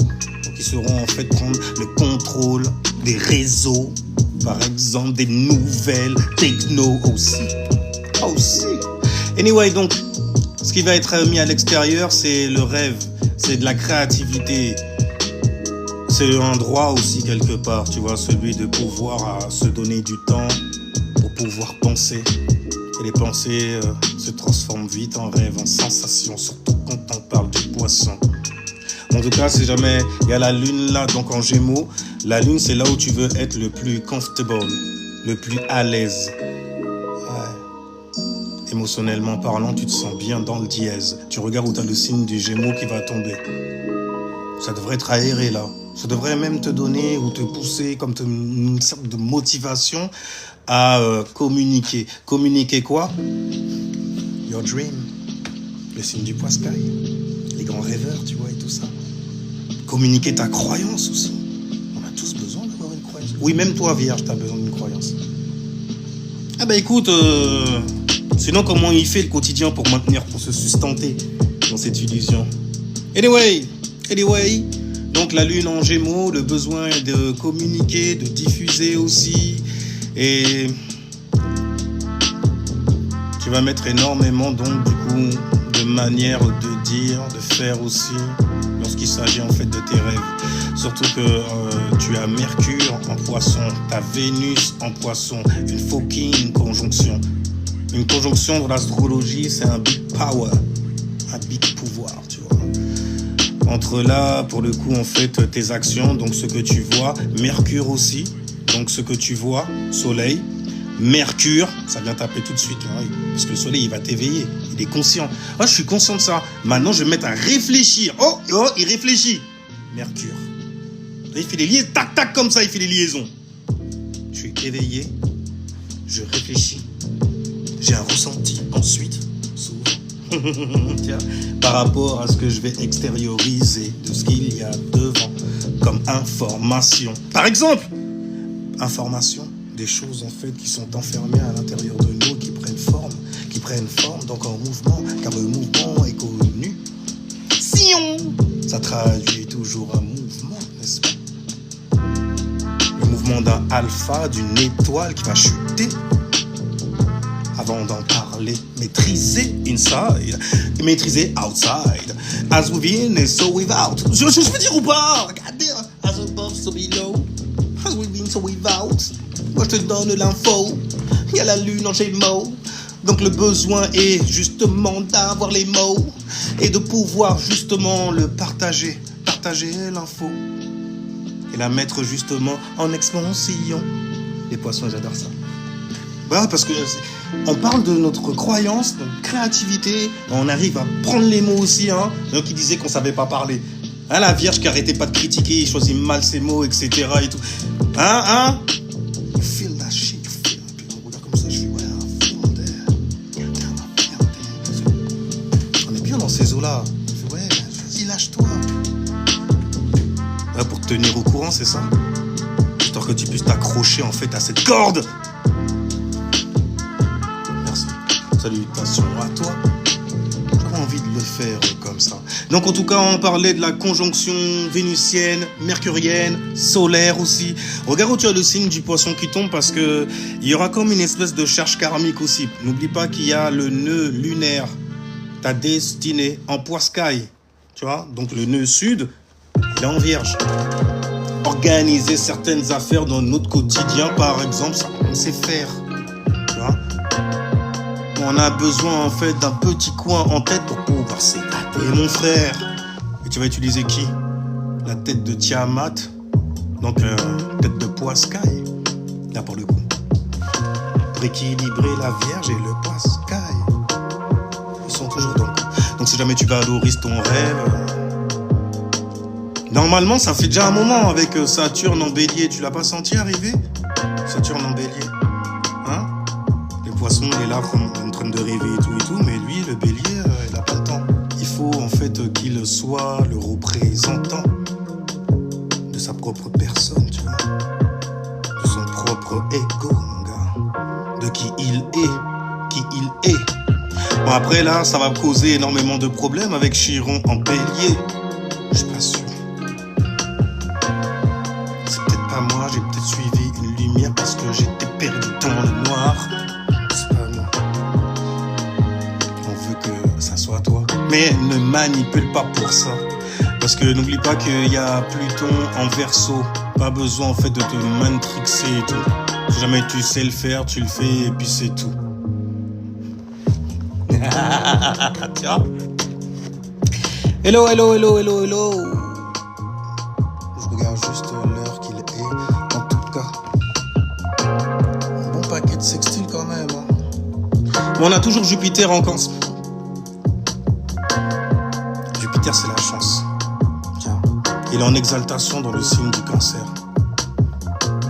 Qui seront en fait prendre le contrôle des réseaux, par exemple des nouvelles techno aussi. Anyway, donc ce qui va être mis à l'extérieur, c'est le rêve, c'est de la créativité, c'est un droit aussi quelque part, tu vois, celui de pouvoir se donner du temps pour pouvoir penser. Et les pensées se transforment vite en rêve, en sensation, surtout quand on parle du poisson. En tout cas, si jamais il y a la lune là, donc en Gémeaux, la lune c'est là où tu veux être le plus comfortable, le plus à l'aise. Ouais. Émotionnellement parlant, tu te sens bien dans le dièse. Tu regardes où tu as le signe du Gémeaux qui va tomber. Ça devrait être aéré là. Ça devrait même te donner ou te pousser comme une sorte de motivation à communiquer. Communiquer quoi? Your dream. Le signe du poisson, les grands rêveurs, tu vois, et tout ça. Communiquer ta croyance aussi. On a tous besoin d'avoir une croyance. Oui, même toi, Vierge, tu as besoin d'une croyance. Ah bah écoute, sinon comment il fait le quotidien pour se sustenter dans cette illusion? Anyway, donc la lune en Gémeaux, le besoin de communiquer, de diffuser aussi, et tu vas mettre énormément donc du coup de manières de dire, de faire aussi, lorsqu'il s'agit en fait de tes rêves. Surtout que tu as Mercure en Poisson, t'as Vénus en Poisson, une fucking conjonction. Une conjonction dans l'astrologie, c'est un big power, un big pouvoir, tu vois. Entre là, pour le coup, en fait, tes actions, donc ce que tu vois, Mercure aussi, donc ce que tu vois, Soleil, Mercure, ça vient taper tout de suite, hein, parce que le soleil, il va t'éveiller, il est conscient. Ah, je suis conscient de ça. Maintenant, je vais me mettre à réfléchir. Oh, il réfléchit. Mercure. Il fait les liaisons, tac, tac, comme ça, il fait les liaisons. Je suis éveillé, je réfléchis, j'ai un ressenti ensuite, souvent, tiens, par rapport à ce que je vais extérioriser de ce qu'il y a devant comme information. Par exemple, information. Des choses en fait qui sont enfermées à l'intérieur de nous, qui prennent forme donc en mouvement, car le mouvement est connu. Sion, ça traduit toujours un mouvement, n'est-ce pas? Le mouvement d'un alpha, d'une étoile qui va chuter. Avant d'en parler, maîtriser inside, maîtriser outside. As within and so without. Je peux dire ou pas? Regardez, as above so below, as within so without. Moi je te donne l'info, il y a la lune en Gémeaux. Donc le besoin est justement d'avoir les mots et de pouvoir justement le partager l'info et la mettre justement en expansion. Les poissons, j'adore ça. Bah, parce que on parle de notre croyance, notre créativité, on arrive à prendre les mots aussi, hein. Donc il disait qu'on savait pas parler. Hein, la Vierge qui arrêtait pas de critiquer, il choisit mal ses mots, etc. et tout. Hein? You feel that shit, you feel. Puis on regarde comme ça, je fais, ouais, I feel that. dans ces eaux-là. Il fait, ouais, vas-y, lâche-toi. Ouais, pour te tenir au courant, c'est ça. Histoire que tu puisses t'accrocher en fait à cette corde. Merci. Salutations à toi. J'avais envie de le faire comme ça. Donc en tout cas, on parlait de la conjonction vénusienne, mercurienne, solaire aussi. Regarde où tu as le signe du poisson qui tombe parce que il y aura comme une espèce de charge karmique aussi. N'oublie pas qu'il y a le nœud lunaire, ta destinée en poiscaille. Tu vois, donc le nœud sud, il est en vierge. Organiser certaines affaires dans notre quotidien, par exemple, ça, on sait faire. Tu vois, on a besoin en fait d'un petit coin en tête pour pouvoir s'étaper. Et mon frère, et tu vas utiliser qui? La tête de Tiamat, donc tête de poiscaille, là pour le coup. Pour équilibrer la vierge et le poiscaille. Ils sont toujours dans le coup. Donc si jamais tu valorises ton rêve... Normalement, ça fait déjà un moment avec Saturne en bélier. Tu l'as pas senti arriver? Saturne en bélier. Hein? Les poissons, il est là en train de rêver et tout. Mais lui, le bélier, il n'a pas le temps. Il faut en fait qu'il soit le représentant de sa propre personne, tu vois. De son propre ego, mon gars. De qui il est. Bon, après, là, ça va causer énormément de problèmes avec Chiron en bélier. Je suis pas sûr. Moi, j'ai peut-être suivi une lumière parce que j'étais perdu dans le noir. C'est pas moi. On veut que ça soit toi. Mais ne manipule pas pour ça. Parce que n'oublie pas qu'il y a Pluton en Verseau. Pas besoin en fait de te matrixer et tout. Si jamais tu sais le faire, tu le fais et puis c'est tout. Tiens. Hello. Je regarde juste l'heure qu'il est. En tout cas, un bon paquet de sextiles quand même. Mais on a toujours Jupiter en Cancer. Jupiter, c'est la chance. Tiens. Il est en exaltation dans le signe du Cancer.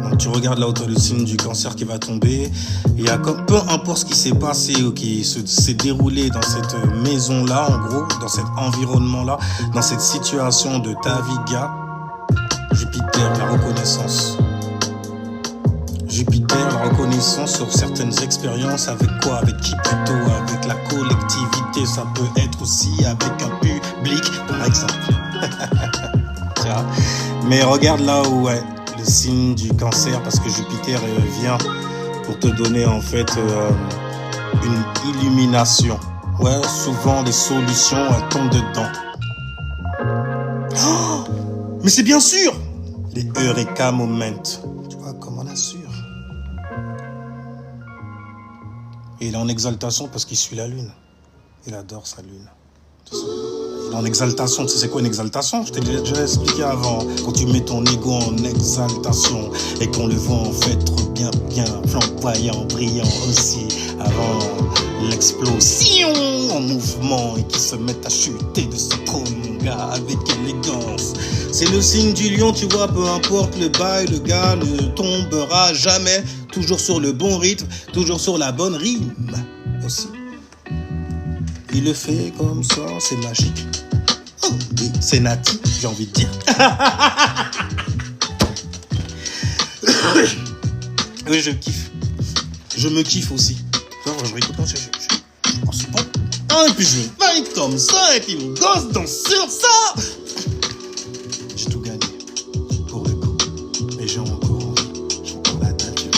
Donc tu regardes là où tu as le signe du Cancer qui va tomber. Il y a comme, peu importe ce qui s'est passé ou qui s'est déroulé dans cette maison-là, en gros, dans cet environnement-là, dans cette situation de ta vie, gars. Jupiter, la reconnaissance. Jupiter, la reconnaissance sur certaines expériences. Avec quoi? Avec qui plutôt? Avec la collectivité. Ça peut être aussi avec un public, par exemple. Mais regarde là où ouais, le signe du Cancer, parce que Jupiter vient pour te donner en fait une illumination. Ouais, souvent les solutions tombent dedans. Oh, mais c'est bien sûr les Eureka Moments. Tu vois comme on assure. Et il est en exaltation parce qu'il suit la lune. Il adore sa lune. Il est en exaltation. Tu sais c'est quoi une exaltation? Je t'ai déjà expliqué avant. Quand tu mets ton ego en exaltation et qu'on le voit en fait bien, flamboyant, brillant aussi avant l'explosion en mouvement et qui se met à chuter de ce trône, mon gars, avec élégance. C'est le signe du lion, tu vois, peu importe le bail, le gars ne tombera jamais. Toujours sur le bon rythme, toujours sur la bonne rime aussi. Il le fait comme ça, c'est magique. Oh, oui, c'est Nati, j'ai envie de dire. Oui, je kiffe. Je me kiffe aussi. Je réécoute, oh, c'est bon. Ah, et puis je vais comme ça, et puis mon gosse danse sur ça. J'ai tout gagné. Pour le coup. Mais j'ai encore envie. J'ai encore la nature.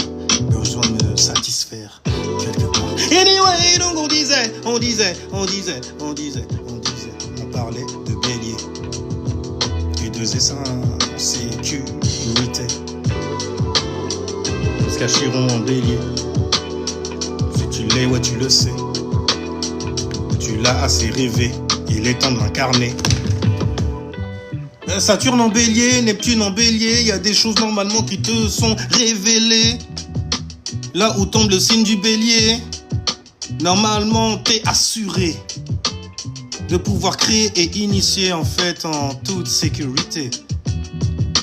Besoin de me satisfaire quelque part. Anyway, donc on parlait de bélier. Et de sécurité. Parce qu'à Chiron en bélier. Tu l'es, ouais, tu le sais. Tu l'as assez rêvé. Il est temps de l'incarner. Saturne en bélier, Neptune en bélier. Il y a des choses normalement qui te sont révélées. Là où tombe le signe du bélier, normalement t'es assuré de pouvoir créer et initier en fait en toute sécurité.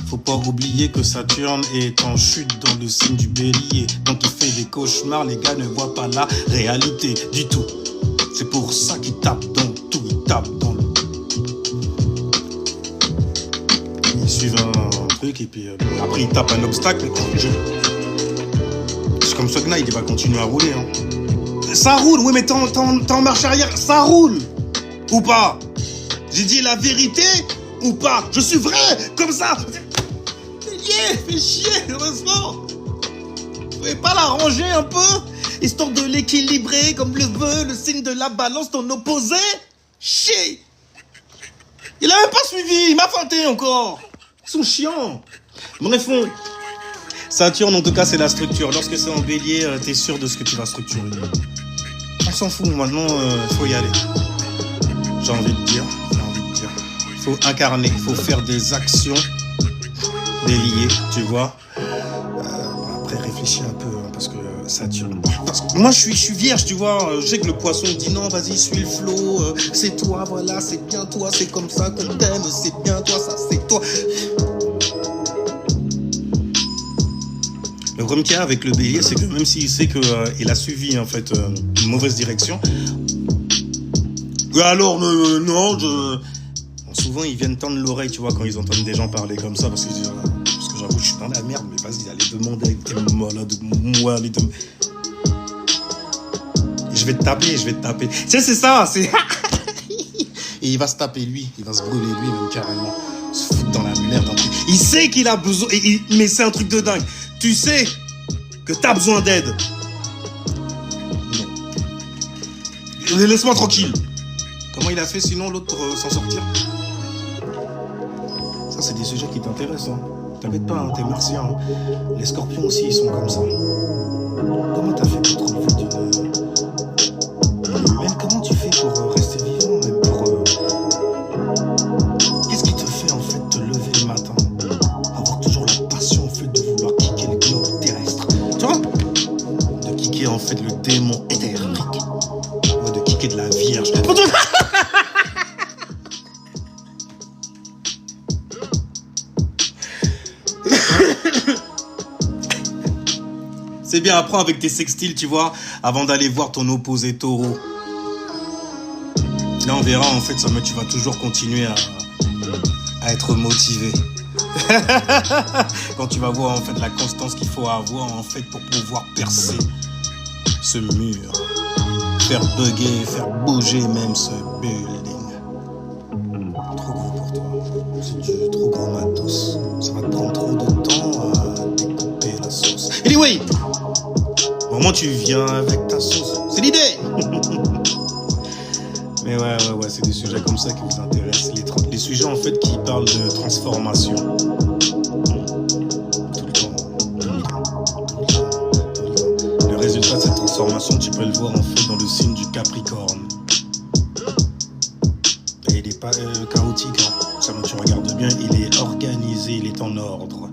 Faut pas oublier que Saturne est en chute dans le signe du bélier. Donc il fait des cauchemars, les gars ne voient pas la réalité du tout. C'est pour ça qu'il tape dans tout. tape dans le... Ils suivent un truc et puis après ils tapent un obstacle. C'est comme Sogna, il va continuer à rouler. Hein. Ça roule, oui, mais t'es en marche arrière, ça roule. Ou pas? J'ai dit la vérité ou pas? Je suis vrai, comme ça. Fais chier, heureusement. Vous pouvez pas l'arranger un peu? Histoire de l'équilibrer comme le veut le signe de la balance, ton opposé? Chier. Il a même pas suivi, il m'a feinté encore. Ils sont chiants. Bref, Saturne, en tout cas, c'est la structure. Lorsque c'est en bélier, t'es sûr de ce que tu vas structurer. On s'en fout, maintenant, faut y aller. J'ai envie de dire. Faut incarner, faut faire des actions déliées, tu vois. Après, réfléchis un peu, hein, parce que Saturne... Parce que moi, je suis vierge, tu vois. Je sais que le poisson dit non, vas-y, suis le flow. C'est toi, voilà, c'est bien toi. C'est comme ça qu'on t'aime, c'est bien toi, ça, c'est toi. Le problème qu'il y a avec le bélier, c'est que même s'il sait qu'il a suivi en fait une mauvaise direction, alors non, souvent ils viennent tendre l'oreille, tu vois, quand ils entendent des gens parler comme ça, parce que j'avoue, je suis dans la merde, mais vas-y, allez demander avec tes malades, moi, allez demander. Je vais te taper. Tu sais, c'est ça, c'est... Et il va se taper lui, il va se brûler lui, même carrément. Se foutre dans la merde. Il sait qu'il a besoin, mais c'est un truc de dingue. Tu sais que t'as besoin d'aide. Non. Laisse-moi tranquille. Comment il a fait sinon l'autre pour s'en sortir? Ça, c'est des sujets qui t'intéressent. Hein. T'inquiète pas, hein, t'es martien. Hein. Les scorpions aussi, ils sont comme ça. Comment t'as fait pour te relever d'une... Même comment tu fais pour rester vivant, même pour... Qu'est-ce qui te fait en fait te lever le matin? Avoir toujours la passion en fait de vouloir kicker le globe terrestre. Tu vois? De kicker en fait le démon éthérique. Ou de kicker de la vierge. C'est bien, apprends avec tes sextiles, tu vois, avant d'aller voir ton opposé taureau. Là, on verra, en fait, mais tu vas toujours continuer à être motivé. Quand tu vas voir, en fait, la constance qu'il faut avoir, en fait, pour pouvoir percer ce mur. Faire bugger, faire bouger même ce building. Trop gros pour toi. C'est du trop gros matos. Ça va te prendre trop de temps à découper la sauce. Anyway! Au moment tu viens avec ta sauce. C'est l'idée. Mais ouais, c'est des sujets comme ça qui vous intéressent. Les sujets en fait qui parlent de transformation. Tout le temps. Le résultat de cette transformation, tu peux le voir en fait dans le signe du Capricorne. Et il n'est pas chaotique. Hein. Ça, tu regardes bien, il est organisé, il est en ordre.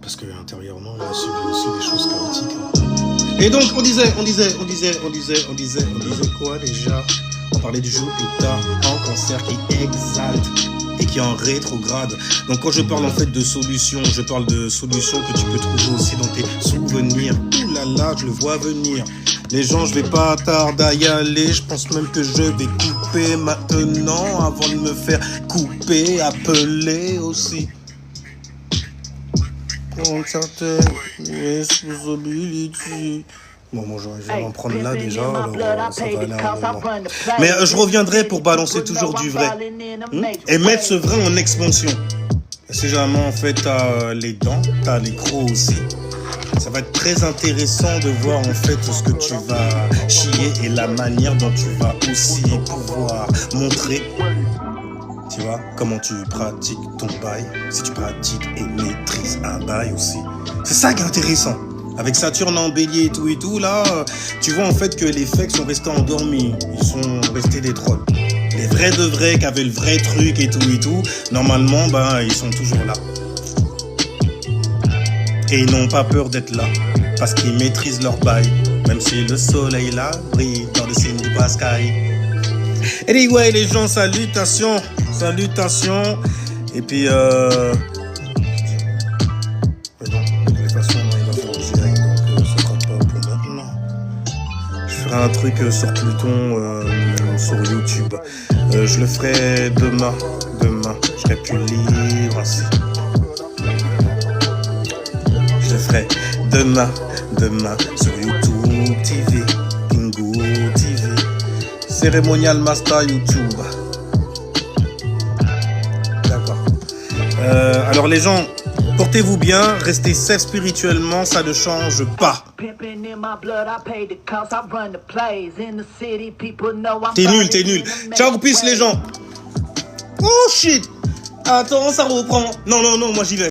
Parce que intérieurement, il a subi aussi des choses chaotiques. Hein. Et donc, on disait quoi déjà? On parlait du Jupiter en cancer qui exalte et qui est en rétrograde. Donc, quand je parle en fait de solutions, je parle de solutions que tu peux trouver aussi dans tes souvenirs. Ouh là là, je le vois venir. Les gens, je vais pas tarder à y aller. Je pense même que je vais couper maintenant avant de me faire couper, appeler aussi. Une certaine responsabilité. Bon, je vais m'en prendre là déjà, alors ça va aller un moment. Mais je reviendrai pour balancer toujours du vrai. Et mettre ce vrai en expansion. Si jamais en fait t'as les dents, t'as les crocs aussi. Ça va être très intéressant de voir en fait ce que tu vas chier et la manière dont tu vas aussi pouvoir montrer. Tu vois, comment tu pratiques ton bail, si tu pratiques et maîtrises un bail aussi. C'est ça qui est intéressant. Avec Saturne en bélier et tout, là, tu vois en fait que les fakes sont restés endormis. Ils sont restés des trolls. Les vrais de vrais qui avaient le vrai truc et tout, normalement, ils sont toujours là. Et ils n'ont pas peur d'être là, parce qu'ils maîtrisent leur bail. Même si le soleil là brille dans le signe du Pascal. Anyway, les gens, salutations. Et puis, de toute façon, il va falloir que j'y aille, donc ce sera pas pour maintenant. Je ferai un truc sur Pluton, sur YouTube. Je le ferai demain. Demain, je serai plus libre ainsi. Je le ferai demain sur YouTube TV, Pingo TV, Cérémonial Master YouTube. D'accord. Alors les gens, portez-vous bien, restez safe spirituellement, ça ne change pas. T'es nul. Ciao, peace les gens. Oh shit. Attends, ça reprend. Non, moi j'y vais.